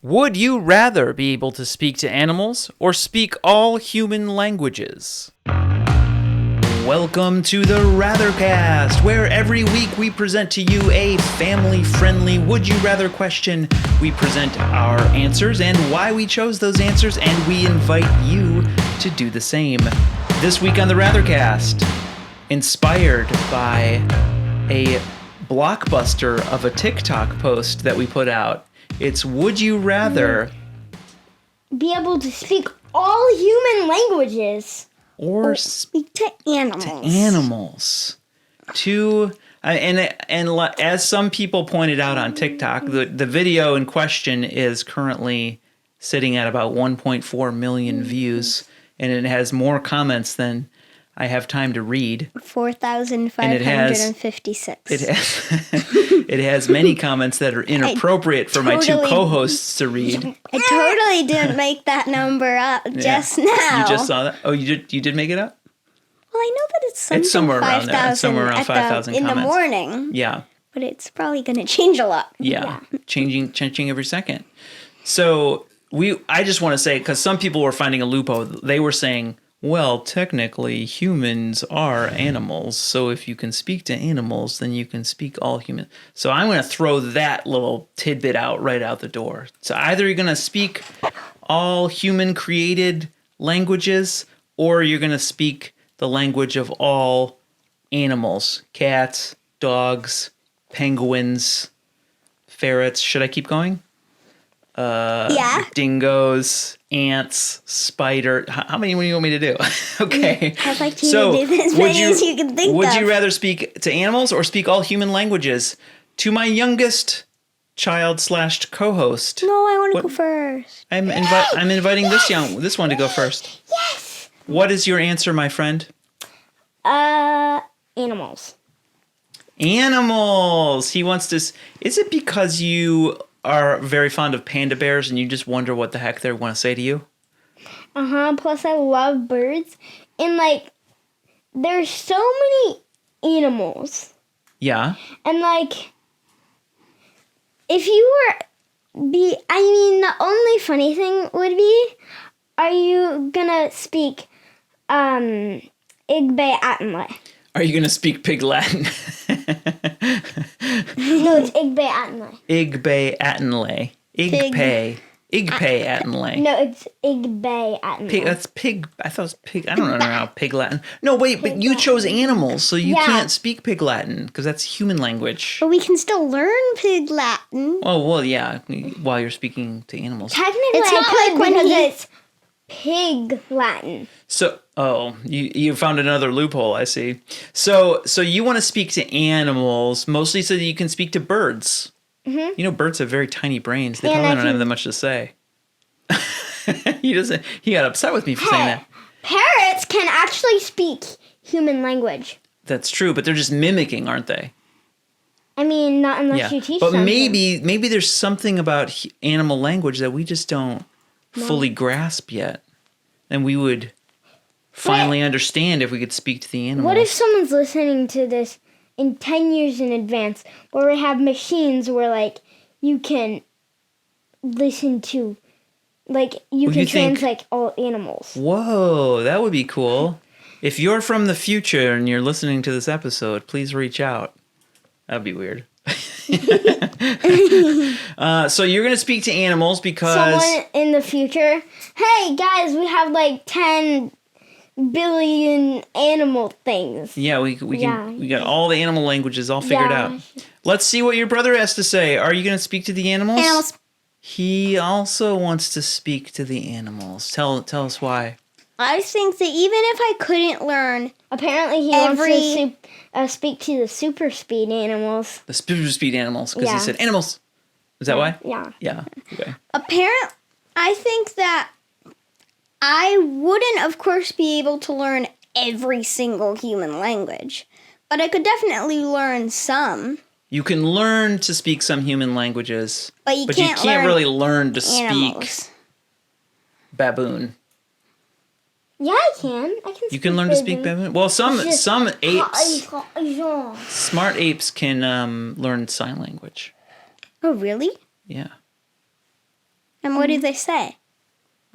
Would you rather be able to speak to animals or speak all human languages? Welcome to the Rathercast, where every week we present to you a family-friendly would you rather question. We present our answers and why we chose those answers, and we invite you to do the same. This week on the Rathercast, inspired by a blockbuster of a TikTok post that we put out. It's would you rather be able to speak all human languages or speak to animals. And as some people pointed out on TikTok, the video in question is currently sitting at about 1.4 million views, and it has more comments than I have time to read. 4,556. It has many comments that are inappropriate for my two co-hosts to read. I totally didn't make that number up just now. You just saw that? Oh, you did make it up? Well, I know that it's somewhere around there. It's somewhere around 5,000 comments. In the morning. Yeah. But it's probably going to change a lot. Yeah. Changing every second. So I just want to say, because some people were finding a loophole, they were saying, well, technically, humans are animals, so if you can speak to animals, then you can speak all humans. So I'm going to throw that little tidbit right out the door. So either you're going to speak all human-created languages, or you're going to speak the language of all animals. Cats, dogs, penguins, ferrets. Should I keep going? Yeah. Dingoes, ants, spider. How many do you want me to do? Okay. I'd like you to do as many as you can think of. Would you rather speak to animals or speak all human languages? To my youngest child / co-host. No, I want to go first. I'm inviting this one to go first. Yes. What is your answer, my friend? Animals. Animals. He wants to. Is it because you are very fond of panda bears and you just wonder what the heck they want to say to you? Plus I love birds. And there's so many animals. Yeah. And if you were the only funny thing would be, are you gonna speak Igbe Atenle? Are you gonna speak Pig Latin? No, it's Igbe Atenle. Igbe Atenle. Igpe Atenle. No, it's Igbe Atenle. That's pig. I thought it was pig. I don't know how Pig Latin. No, wait, but you chose animals, so you can't speak Pig Latin because that's human language. But we can still learn Pig Latin. Oh, well, yeah, while you're speaking to animals. Technically, it's not because it's Pig Latin. So, you found another loophole, I see. So you want to speak to animals, mostly so that you can speak to birds. Mm-hmm. You know, birds have very tiny brains. They probably don't have that much to say. He got upset with me for saying that. Parrots can actually speak human language. That's true, but they're just mimicking, aren't they? I mean, not unless you teach them. But maybe there's something about animal language that we just don't fully grasp yet. And we would finally understand if we could speak to the animals. What if someone's listening to this in 10 years in advance, where we have machines where, you can listen to, you can translate all animals. Whoa, that would be cool. If you're from the future and you're listening to this episode, please reach out. That'd be weird. So you're going to speak to animals because... Someone in the future, hey, guys, we have 10 billion animal things. Yeah, we got all the animal languages all figured out. Let's see what your brother has to say. Are you going to speak to the animals? Animals. He also wants to speak to the animals. Tell us why. I think that even if I couldn't learn, apparently he wants to speak to the super speed animals. The super speed animals, because he said animals. Is that why? Yeah. Yeah. Okay. I think that I wouldn't, of course, be able to learn every single human language, but I could definitely learn some. You can learn to speak some human languages, but you can't really learn to animals. Speak baboon. Yeah, I can. You can learn to speak baboon. Well, some apes, smart apes can learn sign language. Oh, really? Yeah. And what do they say?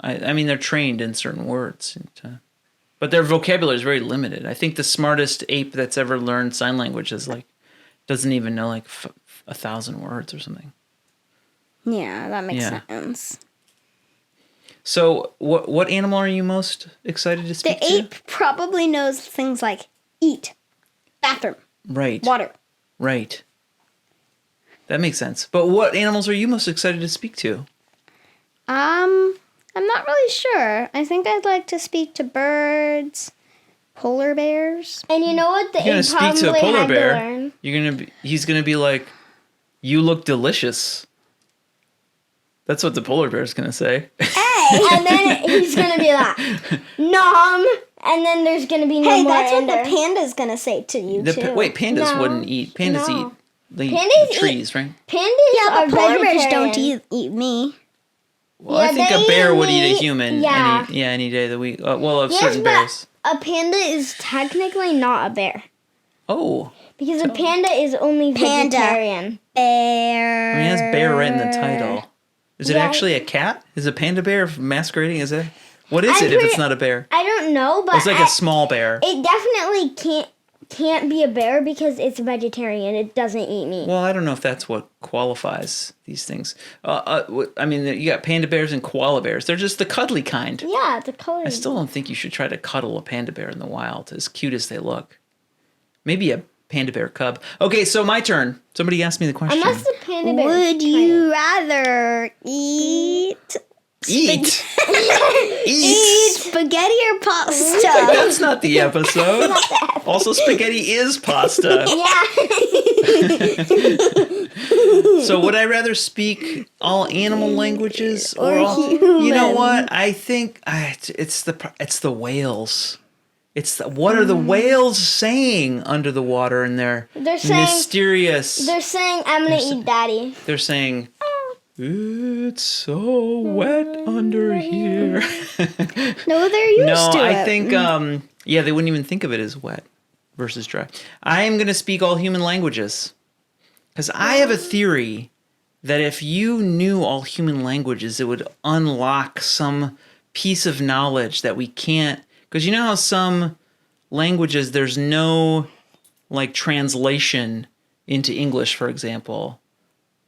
I mean, they're trained in certain words. But their vocabulary is very limited. I think the smartest ape that's ever learned sign language is doesn't even know 1,000 words or something. Yeah, that makes sense. So, what animal are you most excited to speak to? The ape probably knows things like eat, bathroom, right, water. Right. That makes sense. But what animals are you most excited to speak to? I'm not really sure. I think I'd like to speak to birds, polar bears. And you know what? You're gonna speak to a polar bear. He's gonna be like, "You look delicious." That's what the polar bear's gonna say. Hey, and then he's gonna be like, "Nom," and then there's gonna be no more. Hey, that's what the panda's gonna say to you too. Wait, pandas No. wouldn't eat. Pandas No. eat. They Pandas eat eat- trees, right? Pandas are but polar bears vegetarian. don't eat me. Well, I think a they bear would eat a eat- human yeah. any day of the week. Of Yes, certain but bears. a panda is technically not a bear Oh, because a panda is only Panda. vegetarian. Bear. I mean, it has bear right in the title. Is it Yeah. actually a cat? Is a panda bear masquerading as a? What is I'm it if it's pretty- not a bear? I don't know, but It's like a small bear. it definitely can't be a bear because it's vegetarian. It doesn't eat meat. Well, I don't know if that's what qualifies these things. I mean, you got panda bears and koala bears. They're just the cuddly kind. Yeah, the color. I still don't think you should try to cuddle a panda bear in the wild, as cute as they look. Maybe a panda bear cub. Okay, so my turn. Somebody asked me the question. Unless the panda bear. Would you rather eat Eat. eat spaghetti or pasta? That's not the episode. Also, spaghetti is pasta. So would I rather speak all animal languages or all, you know what? I think it's the whales. What are the whales saying under the water in their They're saying- mysterious? They're saying, "I'm gonna eat daddy." They're saying, "It's so wet under here." No, they're used No, to it. I think they wouldn't even think of it as wet versus dry. I am going to speak all human languages because I have a theory that if you knew all human languages, it would unlock some piece of knowledge that we can't. Because you know how some languages there's no translation into English, for example.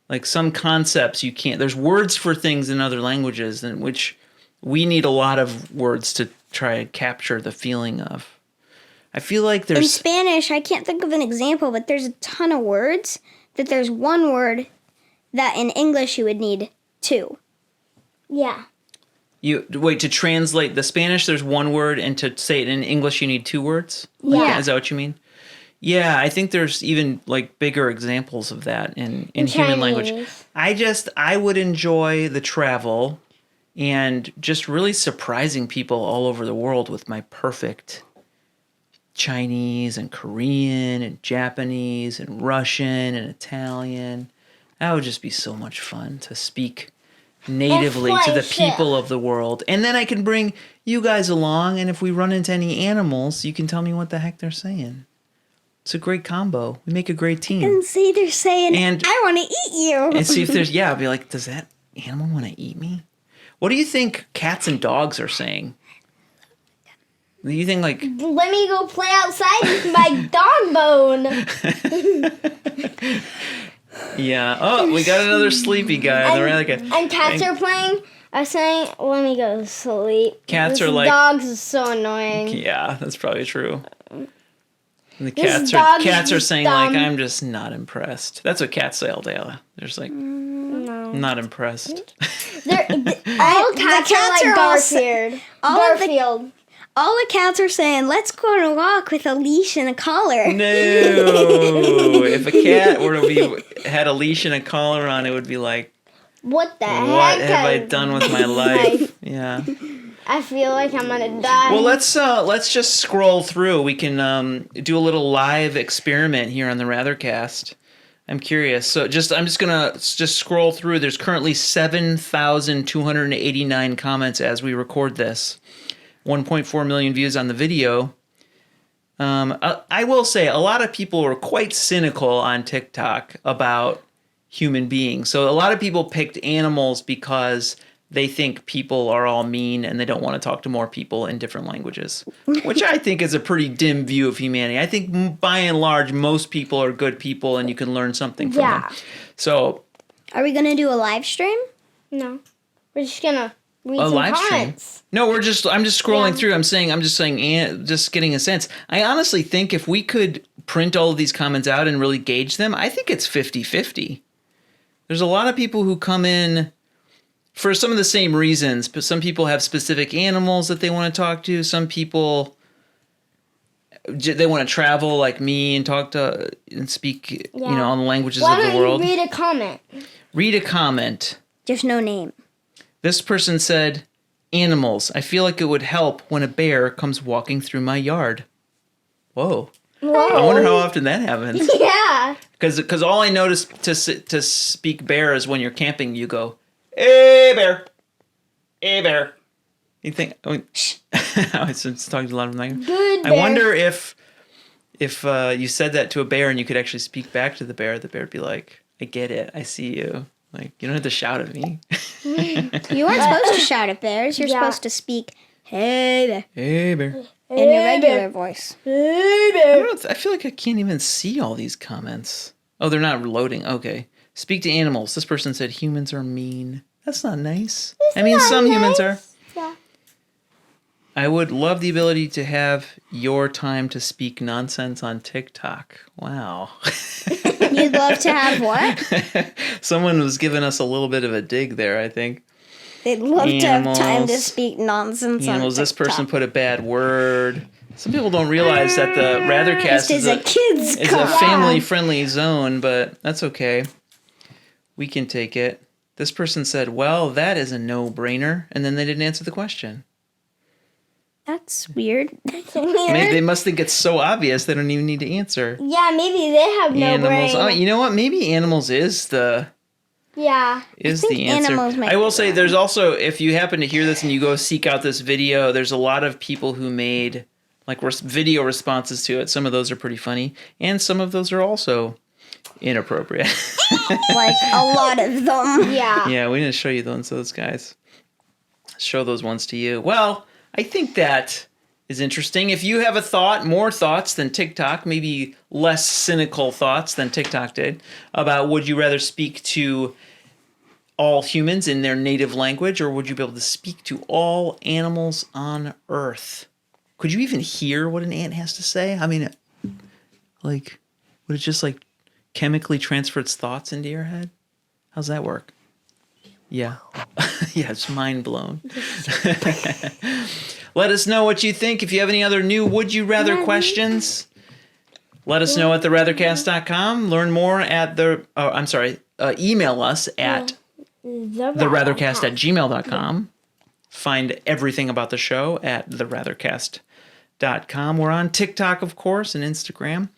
Like some concepts you can't. There's words for things in other languages in which we need a lot of words to try and capture the feeling of. I feel like there's... In Spanish, I can't think of an example, but there's a ton of words that there's one word that in English you would need two. Yeah. To translate the Spanish, there's one word, and to say it in English, you need two words? Yeah. Is that what you mean? Yeah, I think there's even bigger examples of that in human language. I would enjoy the travel and just really surprising people all over the world with my perfect Chinese and Korean and Japanese and Russian and Italian. That would just be so much fun to speak natively to the people of the world. And then I can bring you guys along, and if we run into any animals, you can tell me what the heck they're saying. It's a great combo. We make a great team. And see, they're saying, And- I want to eat you. And see if there's, I'll be like, does that animal want to eat me? What do you think cats and dogs are saying? Do you think Let me go play outside with my dog bone. Yeah. Oh, we got another sleepy guy. And cats are saying, "Let me go to sleep." Cats This are like- dogs is so annoying. Yeah, that's probably true. And the This cats dog are is saying dumb. I'm just not impressed. That's what cats say all day. They're just like, No. not impressed. All cats are like Garfield. Garfield. All the cats are saying, let's go on a walk with a leash and a collar. No. If a cat had a leash and a collar on, it would be like, What the what heck? have I done with my life? Yeah. I feel like I'm gonna die. Well, let's just scroll through. We can do a little live experiment here on the Rathercast. I'm curious. So I'm just gonna scroll through. There's currently 7,289 comments as we record this. 1.4 million views on the video. I will say a lot of people were quite cynical on TikTok about human beings. So a lot of people picked animals because they think people are all mean and they don't want to talk to more people in different languages, which I think is a pretty dim view of humanity. I think by and large, most people are good people and you can learn something from them. So, are we going to do a live stream? No. We're just going to read a some live comments. Stream? No, I'm just scrolling through. I'm just getting a sense. I honestly think if we could print all of these comments out and really gauge them, I think it's 50-50. There's a lot of people who come in for some of the same reasons, but some people have specific animals that they want to talk to. Some people, they want to travel like me and talk to and speak, on the languages of the world. Why don't you read a comment? Read a comment. There's no name. This person said, animals. I feel like it would help when a bear comes walking through my yard. Whoa. I wonder how often that happens. Yeah. Because all I noticed to speak bear is when you're camping, you go, hey, bear. Hey, bear. You think... I was talking to a lot of them. Good bear. I wonder if you said that to a bear and you could actually speak back to the bear would be like, I get it. I see you. Like, you don't have to shout at me. You aren't supposed to shout at bears. You're supposed to speak, hey, bear. Hey, bear. In your regular voice. Hey, bear. I feel like I can't even see all these comments. Oh, they're not loading. Okay. Speak to animals. This person said humans are mean. That's not nice. Some humans are. Yeah. I would love the ability to have your time to speak nonsense on TikTok. Wow. You'd love to have what? Someone was giving us a little bit of a dig there, I think. They'd love to have time to speak nonsense on TikTok. This person put a bad word. Some people don't realize that the Rathercast is a family-friendly zone, but that's okay. We can take it. This person said, well, that is a no-brainer, and then they didn't answer the question. That's weird. Maybe they must think it's so obvious they don't even need to answer. Yeah, maybe they have no brain. Oh, you know what? Maybe animals is the answer. I will say there's also, if you happen to hear this and you go seek out this video, there's a lot of people who made like video responses to it. Some of those are pretty funny, and some of those are also inappropriate. Like a lot of them. Yeah. Yeah, we didn't show you those guys. Show those ones to you. Well, I think that is interesting. If you have a thought, more thoughts than TikTok, maybe less cynical thoughts than TikTok did, about would you rather speak to all humans in their native language, or would you be able to speak to all animals on Earth? Could you even hear what an ant has to say? I mean, like, would it just like chemically transfer its thoughts into your head? How's that work? Yeah. Yeah, it's mind blown. Let us know what you think. If you have any other new Would You Rather questions, let us know at TheRathercast.com. Learn more at email us at TheRathercast@gmail.com. Find everything about the show at TheRathercast.com. We're on TikTok, of course, and Instagram.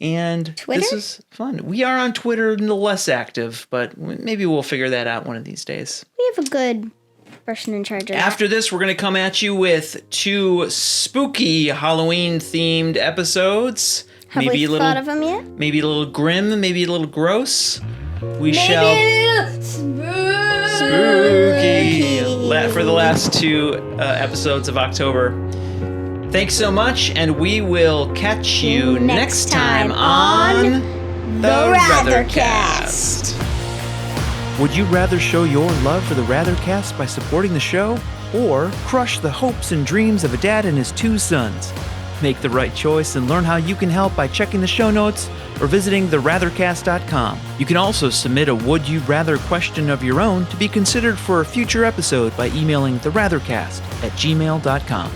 And Twitter? This is fun. We are on Twitter, less active, but maybe we'll figure that out one of these days. We have a good person in charge of that. After this, we're going to come at you with 2 spooky Halloween-themed episods. Have we thought of them yet? Maybe a little grim, maybe a little gross. We shall... Spooky! For the last 2 episodes of October. Thanks so much, and we will catch you next time on The Rathercast. Would you rather show your love for The Rathercast by supporting the show, or crush the hopes and dreams of a dad and his 2 sons? Make the right choice and learn how you can help by checking the show notes or visiting TheRathercast.com. You can also submit a Would You Rather question of your own to be considered for a future episode by emailing TheRathercast@gmail.com.